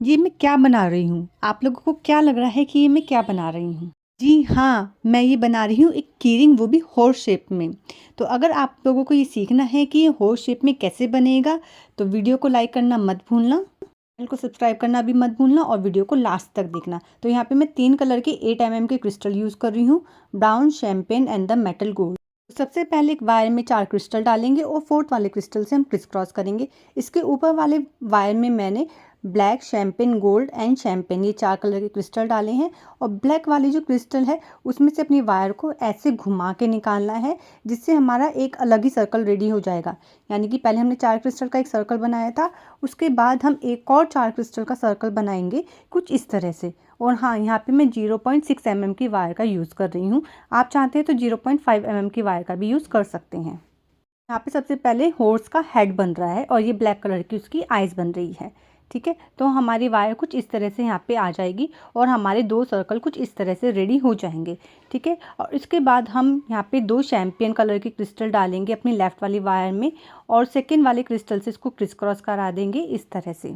ये मैं क्या बना रही हूँ? आप लोगों को क्या लग रहा है कि ये मैं क्या बना रही हूँ? जी हाँ, मैं ये बना रही हूँ एक कीरिंग, वो भी हॉर्स शेप में। तो अगर आप लोगों को ये सीखना है कि ये हॉर्स शेप में कैसे बनेगा, तो वीडियो को लाइक करना मत भूलना, चैनल को सब्सक्राइब करना भी मत भूलना और वीडियो को लास्ट तक देखना। तो यहाँ पे मैं 3 कलर के 8 mm के क्रिस्टल यूज़ कर रही हूँ, brown, champagne and the metal gold. सबसे पहले एक वायर में 4 क्रिस्टल डालेंगे और 4th वाले क्रिस्टल से हम क्रिस क्रॉस करेंगे। इसके ऊपर वाले वायर में मैंने black, champagne, gold and champagne, ये 4 कलर के क्रिस्टल डाले हैं। और ब्लैक वाली जो क्रिस्टल है उसमें से अपनी वायर को ऐसे घुमा के निकालना है, जिससे हमारा एक अलग ही सर्कल रेडी हो जाएगा। यानी कि पहले हमने 4 क्रिस्टल का एक सर्कल बनाया था, उसके बाद हम एक और 4 क्रिस्टल का सर्कल बनाएंगे कुछ इस तरह से। और हाँ, यहाँ पे मैं 0.6 mm की वायर का यूज़ कर रही हूँ। आप चाहते हैं तो 0.5 mm की वायर का भी यूज़ कर सकते हैं। यहाँ पे सबसे पहले हॉर्स का हेड बन रहा है और ये ब्लैक कलर की उसकी आइज़ बन रही है। ठीक है, तो हमारी वायर कुछ इस तरह से यहाँ पे आ जाएगी और हमारे 2 सर्कल कुछ इस तरह से रेडी हो जाएंगे। ठीक है, और इसके बाद हम यहाँ पे 2 शैम्पियन कलर की क्रिस्टल डालेंगे अपनी लेफ़्ट वाली वायर में और सेकेंड वाले क्रिस्टल से इसको क्रिस क्रॉस करा देंगे इस तरह से।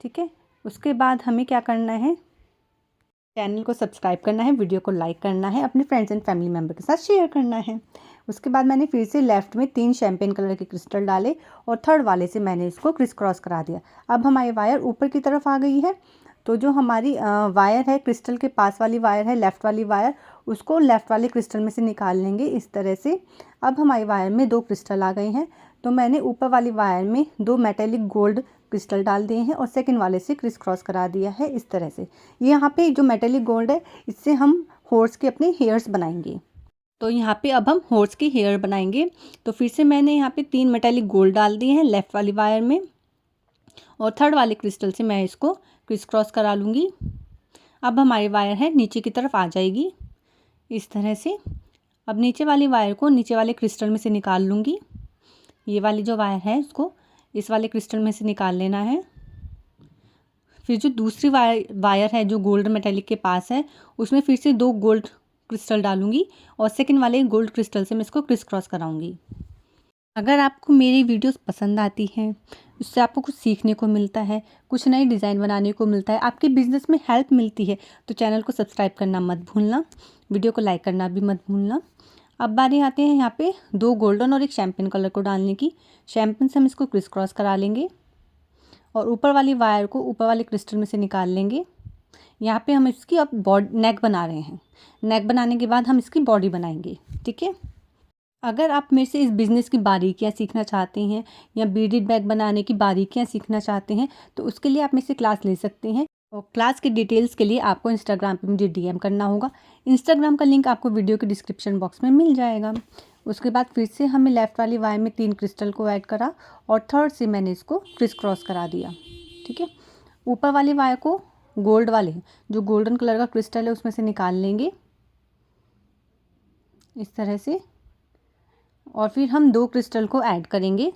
ठीक है, उसके बाद हमें क्या करना है, चैनल को सब्सक्राइब करना है, वीडियो को लाइक करना है, अपने फ्रेंड्स एंड फैमिली मेम्बर के साथ शेयर करना है। उसके बाद मैंने फिर से लेफ़्ट में 3 शैम्पेन कलर के क्रिस्टल डाले और थर्ड वाले से मैंने इसको क्रिस क्रॉस करा दिया। अब हमारी वायर ऊपर की तरफ आ गई है। तो जो हमारी वायर है, क्रिस्टल के पास वाली वायर है, लेफ़्ट वाली वायर, उसको लेफ़्ट वाले क्रिस्टल में से निकाल लेंगे इस तरह से। अब हमारी वायर में 2 क्रिस्टल आ गए हैं, तो मैंने ऊपर वाली वायर में 2 मेटेलिक गोल्ड क्रिस्टल डाल दिए हैं और सेकंड वाले से क्रिस क्रॉस करा दिया है इस तरह से। ये यहाँ पे जो मेटेलिक गोल्ड है, इससे हम हॉर्स के अपने हेयर्स बनाएंगे। तो यहाँ पे अब हम हॉर्स की हेयर बनाएंगे। तो फिर से मैंने यहाँ पे 3 मेटेलिक गोल्ड डाल दिए हैं लेफ़्ट वाली वायर में और थर्ड वाले क्रिस्टल से मैं इसको क्रिस क्रॉस करा लूँगी। अब हमारी वायर है नीचे की तरफ आ जाएगी इस तरह से। अब नीचे वाली वायर को नीचे वाले क्रिस्टल में से निकाल लूँगी। ये वाली जो वायर है इसको इस वाले क्रिस्टल में से निकाल लेना है। फिर जो दूसरी वायर है जो गोल्ड मेटेलिक के पास है, उसमें फिर से 2 गोल्ड क्रिस्टल डालूंगी और सेकंड वाले गोल्ड क्रिस्टल से मैं इसको क्रिस क्रॉस कराऊंगी। अगर आपको मेरी वीडियोस पसंद आती हैं, उससे आपको कुछ सीखने को मिलता है, कुछ नई डिज़ाइन बनाने को मिलता है, आपके बिज़नेस में हेल्प मिलती है, तो चैनल को सब्सक्राइब करना मत भूलना, वीडियो को लाइक करना भी मत भूलना। अब बारी आते हैं यहाँ पे 2 गोल्डन और एक शैम्पेन कलर को डालने की। शैम्पेन से हम इसको क्रिस क्रॉस करा लेंगे और ऊपर वाली वायर को ऊपर वाले क्रिस्टल में से निकाल लेंगे। यहाँ पे हम इसकी अब नेक बना रहे हैं। नेक बनाने के बाद हम इसकी बॉडी बनाएंगे। ठीक है, अगर आप मेरे से इस बिज़नेस की बारीकियाँ सीखना चाहते हैं या बीडेड बैग बनाने की बारीकियाँ सीखना चाहते हैं, तो उसके लिए आप मेरे से क्लास ले सकते हैं। और क्लास के डिटेल्स के लिए आपको इंस्टाग्राम पे मुझे डीएम करना होगा। इंस्टाग्राम का लिंक आपको वीडियो के डिस्क्रिप्शन बॉक्स में मिल जाएगा। उसके बाद फिर से हमें लेफ़्ट वाली वायर में 3 क्रिस्टल को ऐड करा और थर्ड से मैंने इसको क्रिस क्रॉस करा दिया। ठीक है, ऊपर वाली वायर को गोल्ड वाले जो गोल्डन कलर का क्रिस्टल है उसमें से निकाल लेंगे इस तरह से और फिर हम 2 क्रिस्टल को ऐड करेंगे।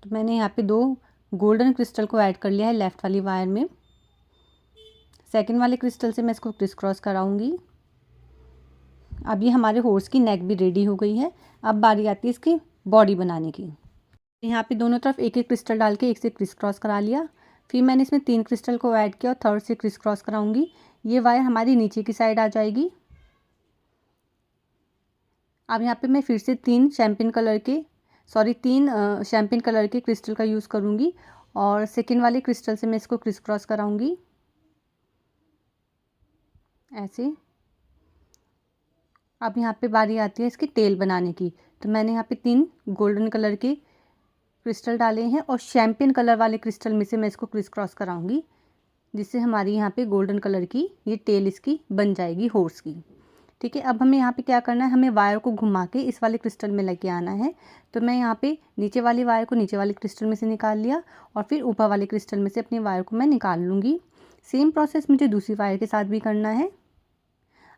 तो मैंने यहाँ पे 2 गोल्डन क्रिस्टल को ऐड कर लिया है लेफ़्ट वाली वायर में। सेकंड वाले क्रिस्टल से मैं इसको क्रिस क्रॉस कराऊंगी। अब ये हमारे हॉर्स की नेक भी रेडी हो गई है। अब बारी आती है इसकी बॉडी बनाने की। यहाँ पे दोनों तरफ एक एक क्रिस्टल डाल के एक से क्रिस क्रॉस करा लिया। फिर मैंने इसमें 3 क्रिस्टल को ऐड किया और थर्ड से क्रिस क्रॉस कराऊंगी। ये वायर हमारी नीचे की साइड आ जाएगी। अब यहाँ पे मैं फिर से 3 शैम्पेन कलर के क्रिस्टल का यूज़ करूँगी और सेकेंड वाले क्रिस्टल से मैं इसको क्रिस क्रॉस कराऊंगी ऐसे। अब यहाँ पे बारी आती है इसकी टेल बनाने की। तो मैंने यहाँ पे 3 गोल्डन कलर के क्रिस्टल डाले हैं और शैम्पेन कलर वाले क्रिस्टल में से मैं इसको क्रिस क्रॉस कराऊंगी, जिससे हमारी यहाँ पे गोल्डन कलर की ये टेल इसकी बन जाएगी हॉर्स की। ठीक है, अब हमें यहाँ पे क्या करना है, हमें वायर को घुमा के इस वाले क्रिस्टल में लेके आना है। तो मैं यहाँ पे नीचे वाली वायर को नीचे वाले क्रिस्टल में से निकाल लिया और फिर ऊपर वाले क्रिस्टल में से अपनी वायर को मैं निकाल लूँगी। सेम प्रोसेस मुझे दूसरी वायर के साथ भी करना है।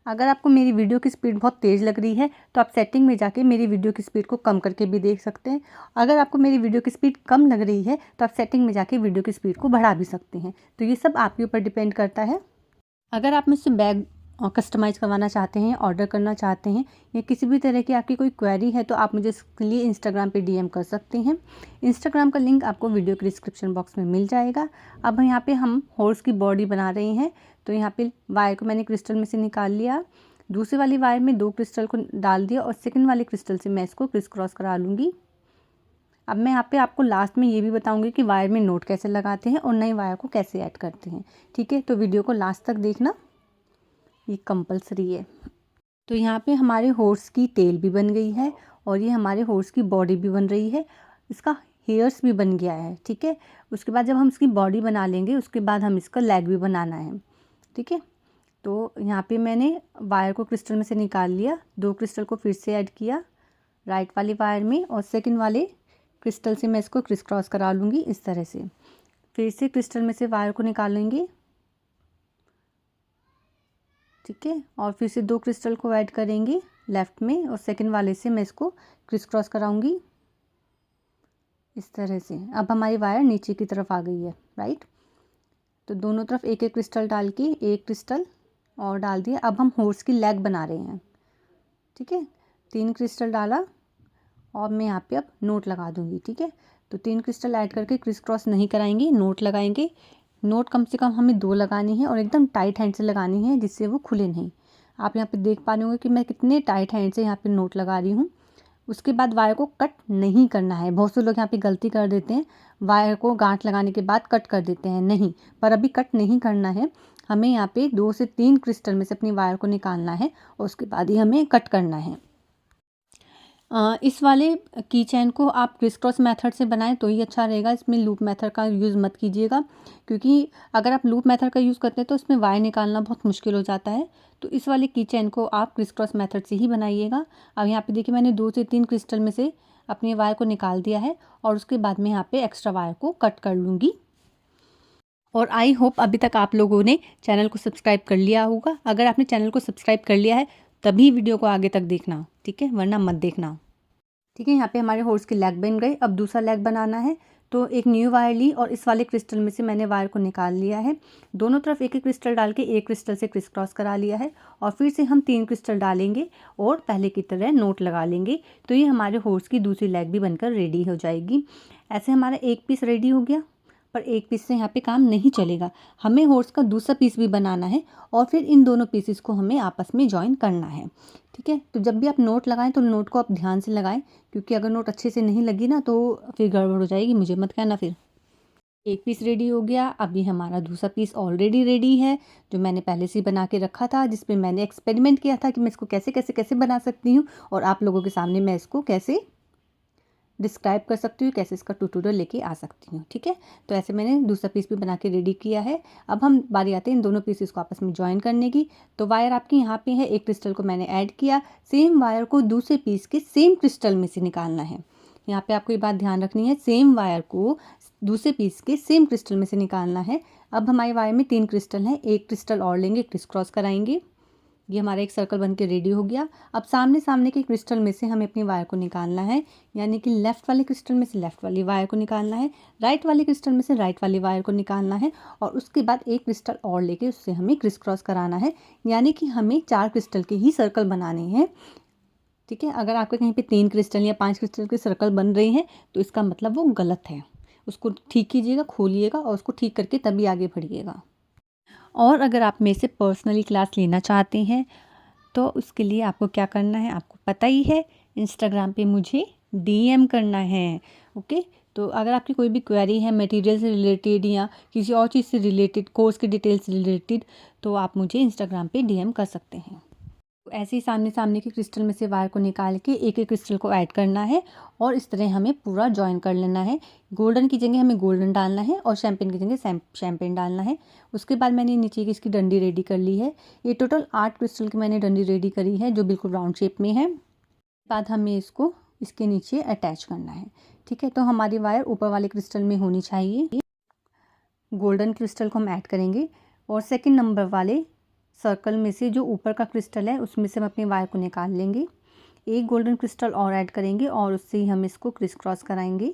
अगर आपको मेरी वीडियो की स्पीड बहुत तेज़ लग रही है तो आप सेटिंग में जाके मेरी वीडियो की स्पीड को कम करके भी देख सकते हैं। अगर आपको मेरी वीडियो की स्पीड कम लग रही है तो आप सेटिंग में जाके वीडियो की स्पीड को बढ़ा भी सकते हैं। तो ये सब आपके ऊपर डिपेंड करता है। अगर आप मुझसे बैग कस्टमाइज़ करवाना चाहते हैं, ऑर्डर करना चाहते हैं, या किसी भी तरह की आपकी कोई क्वेरी है तो आप मुझे इसके लिए इंस्टाग्राम पे डीएम कर सकते हैं। इंस्टाग्राम का लिंक आपको वीडियो के डिस्क्रिप्शन बॉक्स में मिल जाएगा। अब यहाँ पे हम हॉर्स की बॉडी बना रहे हैं, तो यहाँ पे वायर को मैंने क्रिस्टल में से निकाल लिया, दूसरी वाली वायर में 2 क्रिस्टल को डाल दिया और सेकेंड वाले क्रिस्टल से मैं इसको क्रिस क्रॉस करा लूँगी। अब मैं यहाँ पे आपको लास्ट में ये भी बताऊँगी कि वायर में नोट कैसे लगाते हैं और नई वायर को कैसे ऐड करते हैं। ठीक है, तो वीडियो को लास्ट तक देखना, ये कंपलसरी है। तो यहाँ पे हमारे हॉर्स की टेल भी बन गई है और ये हमारे हॉर्स की बॉडी भी बन रही है, इसका हेयर्स भी बन गया है। ठीक है, उसके बाद जब हम इसकी बॉडी बना लेंगे उसके बाद हम इसका लेग भी बनाना है। ठीक है, तो यहाँ पे मैंने वायर को क्रिस्टल में से निकाल लिया, 2 क्रिस्टल को फिर से ऐड किया राइट वाली वायर में और सेकंड वाले क्रिस्टल से मैं इसको क्रिस क्रॉस करा लूँगी इस तरह से। फिर से क्रिस्टल में से वायर को निकालेंगे, ठीक है, और फिर से 2 क्रिस्टल को ऐड करेंगे लेफ़्ट में और सेकंड वाले से मैं इसको क्रिस क्रॉस कराऊंगी इस तरह से। अब हमारी वायर नीचे की तरफ आ गई है, राइट। तो दोनों तरफ एक एक क्रिस्टल डाल के, एक क्रिस्टल और डाल दिया। अब हम हॉर्स की लेग बना रहे हैं। ठीक है, 3 क्रिस्टल डाला और मैं यहाँ पे अब नोट लगा दूँगी। ठीक है, तो 3 क्रिस्टल ऐड करके क्रिस क्रॉस नहीं कराएंगे, नोट लगाएंगे। नोट कम से कम हमें 2 लगानी है और एकदम टाइट हैंड से लगानी है जिससे वो खुले नहीं। आप यहाँ पे देख पा रहे होंगे कि मैं कितने टाइट हैंड से यहाँ पे नोट लगा रही हूँ। उसके बाद वायर को कट नहीं करना है। बहुत से लोग यहाँ पे गलती कर देते हैं, वायर को गांठ लगाने के बाद कट कर देते हैं, नहीं, पर अभी कट नहीं करना है। हमें यहाँ पे 2 से 3 क्रिस्टल में से अपनी वायर को निकालना है और उसके बाद ही हमें कट करना है। इस वाले की चैन को आप क्रिस क्रॉस मेथड से बनाएं तो ही अच्छा रहेगा, इसमें लूप मेथड का यूज़ मत कीजिएगा, क्योंकि अगर आप लूप मेथड का यूज़ करते हैं तो इसमें वायर निकालना बहुत मुश्किल हो जाता है। तो इस वाले की चैन को आप क्रिस क्रॉस मेथड से ही बनाइएगा। अब यहाँ पे देखिए मैंने 2 से 3 क्रिस्टल में से अपनी वायर को निकाल दिया है और उसके बाद में यहाँ पे एक्स्ट्रा वायर को कट कर लूँगी। और आई होप अभी तक आप लोगों ने चैनल को सब्सक्राइब कर लिया होगा। अगर आपने चैनल को सब्सक्राइब कर लिया है तभी वीडियो को आगे तक देखना, ठीक है, वरना मत देखना। ठीक है, यहाँ पे हमारे हॉर्स की लेग बन गई। अब दूसरा लेग बनाना है, तो एक न्यू वायर ली और इस वाले क्रिस्टल में से मैंने वायर को निकाल लिया है। दोनों तरफ एक एक क्रिस्टल डाल के एक क्रिस्टल से क्रिस क्रॉस करा लिया है और फिर से हम 3 क्रिस्टल डालेंगे और पहले की तरह नोट लगा लेंगे। तो ये हमारे हॉर्स की दूसरी लेग भी बनकर रेडी हो जाएगी। ऐसे हमारा एक पीस रेडी हो गया, पर एक पीस से यहाँ पे काम नहीं चलेगा, हमें हॉर्स का दूसरा पीस भी बनाना है और फिर इन दोनों पीसेस को हमें आपस में जॉइन करना है। ठीक है, तो जब भी आप नोट लगाएं तो नोट को आप ध्यान से लगाएं, क्योंकि अगर नोट अच्छे से नहीं लगी ना तो फिर गड़बड़ हो जाएगी, मुझे मत कहना फिर। एक पीस रेडी हो गया। अभी हमारा दूसरा पीस ऑलरेडी रेडी है, जो मैंने पहले से ही बना के रखा था, जिसमें मैंने एक्सपेरिमेंट किया था कि मैं इसको कैसे कैसे कैसे बना सकती हूँ और आप लोगों के सामने मैं इसको कैसे डिस्क्राइब कर सकती हूँ, कैसे इसका ट्यूटोरियल लेके आ सकती हूँ। ठीक है, तो ऐसे मैंने दूसरा पीस भी बना के रेडी किया है। अब हम बारी आते हैं इन दोनों पीसेस को आपस में ज्वाइन करने की। तो वायर आपकी यहाँ पे है, एक क्रिस्टल को मैंने ऐड किया, सेम वायर को दूसरे पीस के सेम क्रिस्टल में से निकालना है। यहाँ पे आपको ये बात ध्यान रखनी है, सेम वायर को दूसरे पीस के सेम क्रिस्टल में से निकालना है। अब हमारे वायर में 3 क्रिस्टल हैं, एक क्रिस्टल और लेंगे, क्रिस क्रॉस कराएंगे। ये हमारा एक सर्कल बन के रेडी हो गया। अब सामने सामने के क्रिस्टल में से हमें अपनी वायर को निकालना है, यानी कि लेफ़्ट वाले क्रिस्टल में से लेफ़्ट वाली वायर को निकालना है, राइट वाले क्रिस्टल में से राइट वाली वायर को निकालना है और उसके बाद एक क्रिस्टल और लेके उससे हमें क्रिस क्रॉस कराना है, यानी कि हमें 4 क्रिस्टल के ही सर्कल बनाने हैं। ठीक है, अगर आपके कहीं पे 3 क्रिस्टल या 5 क्रिस्टल के सर्कल बन रहे हैं तो इसका मतलब वो गलत है, उसको ठीक कीजिएगा, खोलिएगा और उसको ठीक करके तभी आगे बढ़िएगा। और अगर आप मेरे से पर्सनली क्लास लेना चाहते हैं तो उसके लिए आपको क्या करना है, आपको पता ही है, इंस्टाग्राम पे मुझे डीएम करना है। ओके, तो अगर आपकी कोई भी क्वेरी है मटेरियल से रिलेटेड या किसी और चीज़ से रिलेटेड, कोर्स के डिटेल्स से रिलेटेड, तो आप मुझे इंस्टाग्राम पे डीएम कर सकते हैं। तो ऐसे ही सामने सामने के क्रिस्टल में से वायर को निकाल के एक एक क्रिस्टल को ऐड करना है और इस तरह हमें पूरा जॉइन कर लेना है। गोल्डन की जगह हमें गोल्डन डालना है और शैम्पेन की जगह शैम्पेन डालना है। उसके बाद मैंने नीचे की इसकी डंडी रेडी कर ली है। ये टोटल 8 क्रिस्टल की मैंने डंडी रेडी करी है, जो बिल्कुल राउंड शेप में है। बाद हमें इसको इसके नीचे अटैच करना है। ठीक है, तो हमारी वायर ऊपर वाले क्रिस्टल में होनी चाहिए। गोल्डन क्रिस्टल को हम ऐड करेंगे और सेकेंड नंबर वाले सर्कल में से जो ऊपर का क्रिस्टल है उसमें से हम अपनी वायर को निकाल लेंगे, एक गोल्डन क्रिस्टल और ऐड करेंगे और उससे ही हम इसको क्रिस क्रॉस कराएंगे।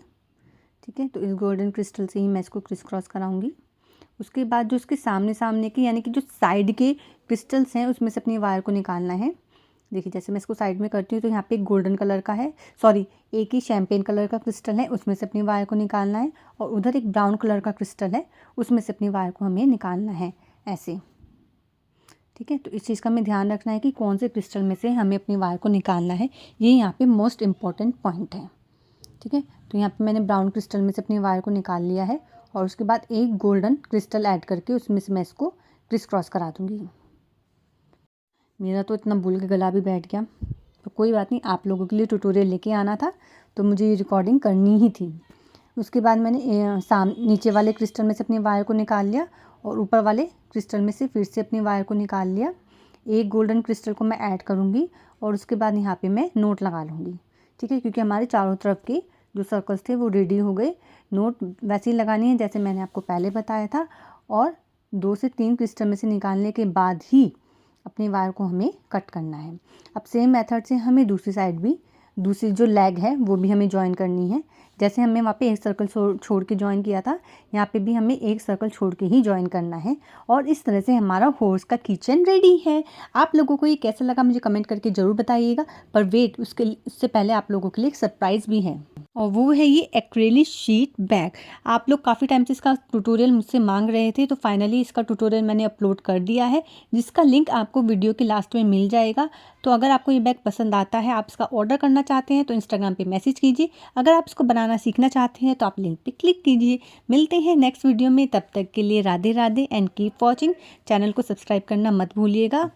ठीक है, तो इस गोल्डन क्रिस्टल से ही मैं इसको क्रिस क्रॉस कराऊंगी। उसके बाद जो उसके सामने सामने के यानी कि जो साइड के क्रिस्टल्स हैं उसमें से अपनी वायर को निकालना है। देखिए जैसे मैं इसको साइड में करती हूँ तो यहाँ पे एक गोल्डन कलर का है, सॉरी एक ही शैम्पेन कलर का क्रिस्टल है, उसमें से अपनी वायर को निकालना है। और उधर एक ब्राउन कलर का क्रिस्टल है, उसमें से अपनी वायर को हमें निकालना है ऐसे। ठीक है, तो इस चीज़ का हमें ध्यान रखना है कि कौन से क्रिस्टल में से हमें अपनी वायर को निकालना है, ये यहाँ पे मोस्ट इम्पॉर्टेंट पॉइंट है। ठीक है, तो यहाँ पे मैंने ब्राउन क्रिस्टल में से अपनी वायर को निकाल लिया है और उसके बाद एक गोल्डन क्रिस्टल ऐड करके उसमें से मैं इसको क्रिस क्रॉस करा दूँगी। मेरा तो इतना भूल के गला भी बैठ गया, तो कोई बात नहीं, आप लोगों के लिए ट्यूटोरियल लेके आना था तो मुझे ये रिकॉर्डिंग करनी ही थी। उसके बाद मैंने नीचे वाले क्रिस्टल में से अपनी वायर को निकाल लिया और ऊपर वाले क्रिस्टल में से फिर से अपनी वायर को निकाल लिया। एक गोल्डन क्रिस्टल को मैं ऐड करूँगी और उसके बाद यहाँ पे मैं नोट लगा लूँगी। ठीक है, क्योंकि हमारे चारों तरफ के जो सर्कल्स थे वो रेडी हो गए। नोट वैसे ही लगानी है जैसे मैंने आपको पहले बताया था, और 2 से 3 क्रिस्टल में से निकालने के बाद ही अपनी वायर को हमें कट करना है। अब सेम मेथड से हमें दूसरी साइड भी, दूसरी जो लेग है वो भी हमें जॉइन करनी है। जैसे हमने वहाँ पे एक सर्कल छोड़ के जॉइन किया था, यहाँ पे भी हमें एक सर्कल छोड़ के ही जॉइन करना है। और इस तरह से हमारा हॉर्स का किचन रेडी है। आप लोगों को ये कैसा लगा मुझे कमेंट करके ज़रूर बताइएगा। पर वेट, उससे पहले आप लोगों के लिए एक सरप्राइज़ भी है, और वो है ये एक्रेलिक शीट बैग। आप लोग काफ़ी टाइम से इसका ट्यूटोरियल मुझसे मांग रहे थे, तो फाइनली इसका ट्यूटोरियल मैंने अपलोड कर दिया है, जिसका लिंक आपको वीडियो के लास्ट में मिल जाएगा। तो अगर आपको ये बैग पसंद आता है, आप इसका ऑर्डर करना चाहते हैं तो इंस्टाग्राम पे मैसेज कीजिए। अगर आप इसको बनाना सीखना चाहते हैं तो आप लिंक पे क्लिक कीजिए। मिलते हैं नेक्स्ट वीडियो में, तब तक के लिए Radhe Radhe and keep watching. Channel को सब्सक्राइब करना मत भूलिएगा।